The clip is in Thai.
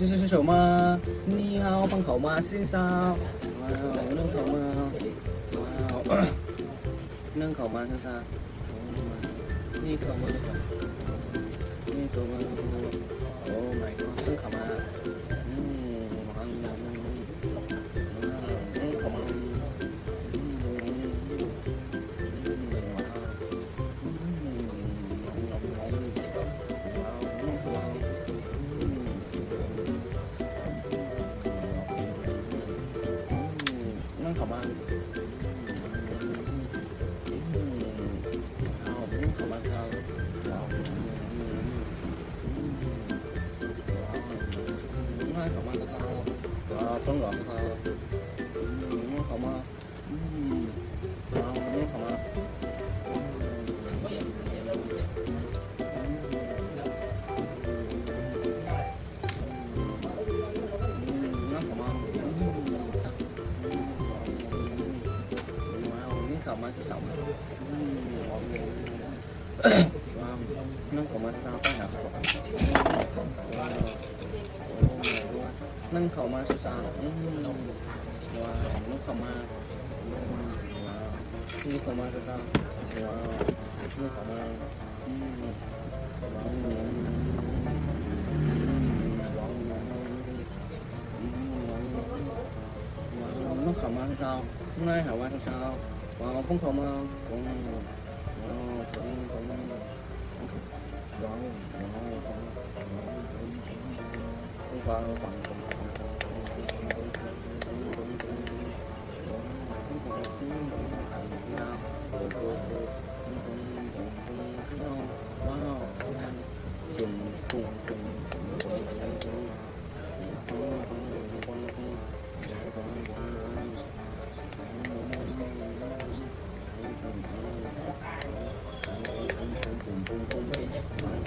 是什么？你好，帮口吗？先生，哇哦，นึ่งเขามาว้าวนึ่งเขามา先生นี่เขามานี่เขามาโอ้ my god นึ่งเขามาว้าวนึ่งเขามานั่งเข้ามาเอานั่งเข้ามาครับนั่งเข้ามาครับต้องหรอครับนั่งเข้ามาเอานั่งเข้ามาเข้ามาที่2นั่งเข้ามาทางไปหานั่งเข้ามาที่3ว้าวนั่งเข้ามานี่เข้ามาที่3ว้าวนี่เข้ามาว้าวนั่งเข้ามาที่3ngay hả quaที่3không không cũng